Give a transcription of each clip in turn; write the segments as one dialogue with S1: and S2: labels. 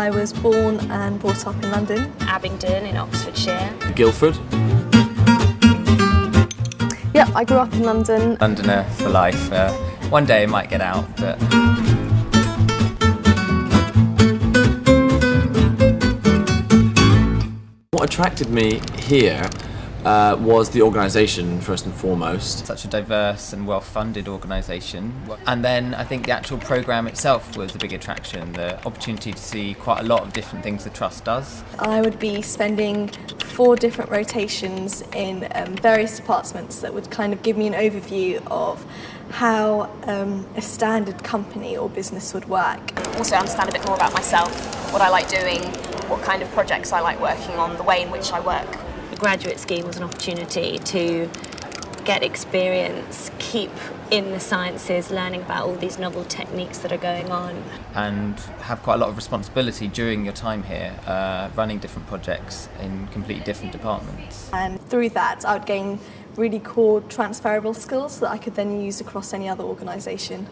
S1: I was born and brought up in London.
S2: Abingdon in Oxfordshire.
S3: Guildford.
S1: Yeah, I grew up in London.
S4: Londoner for life. One day I might get out, but...
S3: What attracted me here was the organisation, first and foremost.
S4: Such a diverse and well-funded organisation. And then I think the actual programme itself was a big attraction, the opportunity to see quite a lot of different things the Trust does.
S1: I would be spending 4 different rotations in various departments that would kind of give me an overview of how a standard company or business would work.
S2: Also understand a bit more about myself, what I like doing, what kind of projects I like working on, the way in which I work. The graduate scheme was an opportunity to get experience, keep in the sciences, learning about all these novel techniques that are going on.
S4: And have quite a lot of responsibility during your time here, running different projects in completely different departments.
S1: And through that, I would gain really core transferable skills that I could then use across any other organisation.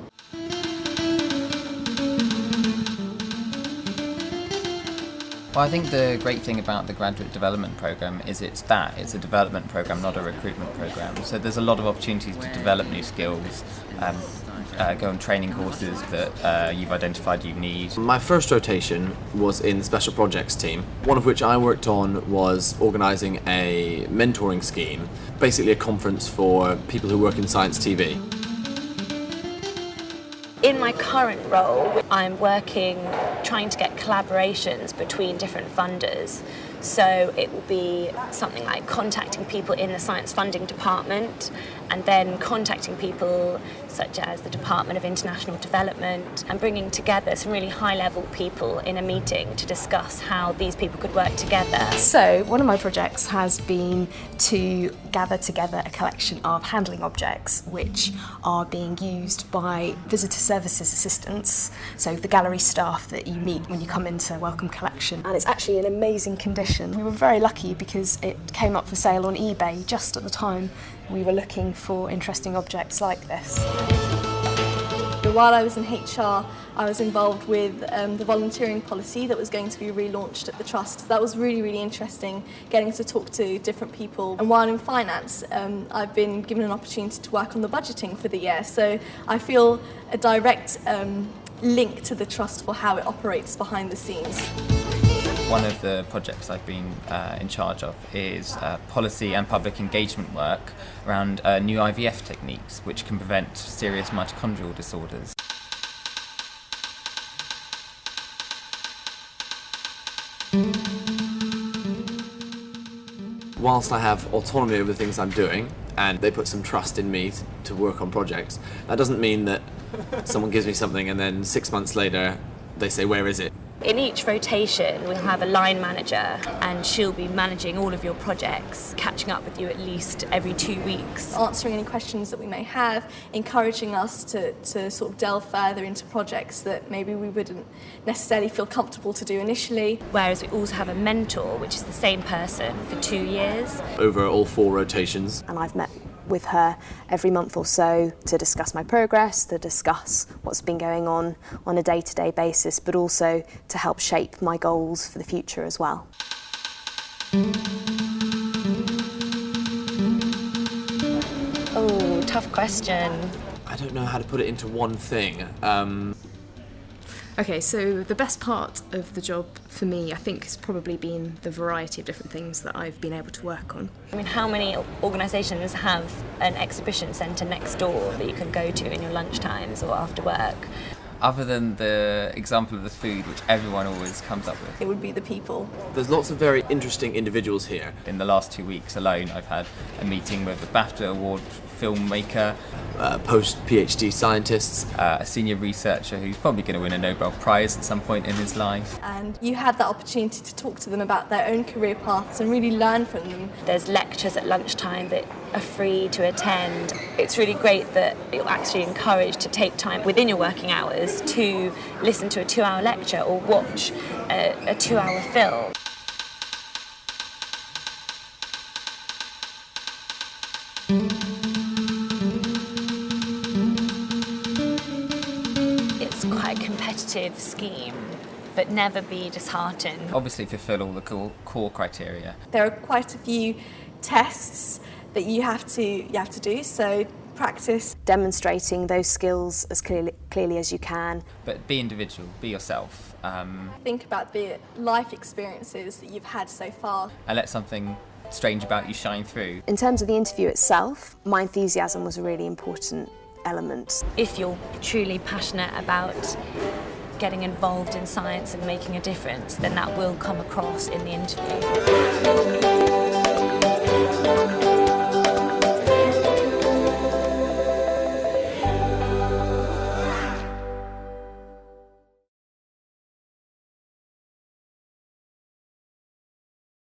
S4: Well, I think the great thing about the graduate development programme is it's a development programme, not a recruitment programme. So there's a lot of opportunities to develop new skills, go on training courses that you've identified you need.
S3: My first rotation was in the Special Projects team, one of which I worked on was organising a mentoring scheme, basically a conference for people who work in science TV.
S2: In my current role, I'm trying to get collaborations between different funders. So it will be something like contacting people in the science funding department and then contacting people such as the Department of International Development and bringing together some really high-level people in a meeting to discuss how these people could work together.
S5: So one of my projects has been to gather together a collection of handling objects which are being used by visitor services assistants, so the gallery staff that you meet when you come into Wellcome Collection. And it's actually in amazing condition. We were very lucky because it came up for sale on eBay just at the time we were looking for interesting objects like this.
S1: While I was in HR, I was involved with the volunteering policy that was going to be relaunched at the Trust. That was really, really interesting, getting to talk to different people. And while in finance, I've been given an opportunity to work on the budgeting for the year. So I feel a direct link to the Trust for how it operates behind the scenes.
S4: One of the projects I've been in charge of is policy and public engagement work around new IVF techniques which can prevent serious mitochondrial disorders.
S3: Whilst I have autonomy over the things I'm doing, and they put some trust in me to work on projects, that doesn't mean that someone gives me something and then 6 months later they say, where is it?
S2: In each rotation, we'll have a line manager and she'll be managing all of your projects, catching up with you at least every 2 weeks.
S1: Answering any questions that we may have, encouraging us to sort of delve further into projects that maybe we wouldn't necessarily feel comfortable to do initially.
S2: Whereas we also have a mentor, which is the same person for 2 years.
S3: Over all 4 rotations.
S5: And I've met with her every month or so to discuss my progress, to discuss what's been going on a day-to-day basis, but also to help shape my goals for the future as well.
S2: Oh, tough question.
S3: I don't know how to put it into one thing.
S5: Okay, so the best part of the job for me, I think, has probably been the variety of different things that I've been able to work on.
S2: I mean, how many organisations have an exhibition centre next door that you can go to in your lunch times or after work?
S4: Other than the example of the food, which everyone always comes up with.
S1: It would be the people.
S3: There's lots of very interesting individuals here.
S4: In the last 2 weeks alone, I've had a meeting with a BAFTA award filmmaker,
S3: post-PhD scientists,
S4: a senior researcher who's probably going to win a Nobel Prize at some point in his life.
S1: And you had that opportunity to talk to them about their own career paths and really learn from them.
S2: There's lectures at lunchtime that are free to attend. It's really great that you're actually encouraged to take time within your working hours to listen to a 2-hour lecture or watch a 2-hour film. It's quite a competitive scheme. but never be disheartened.
S4: Obviously fulfill all the core criteria.
S1: There are quite a few tests that you have to do, so practice.
S5: Demonstrating those skills as clearly as you can.
S4: But be individual, be yourself.
S1: Think about the life experiences that you've had so far.
S4: And let something strange about you shine through.
S5: In terms of the interview itself, my enthusiasm was a really important element.
S2: If you're truly passionate about getting involved in science and making a difference, then that will come across in the interview.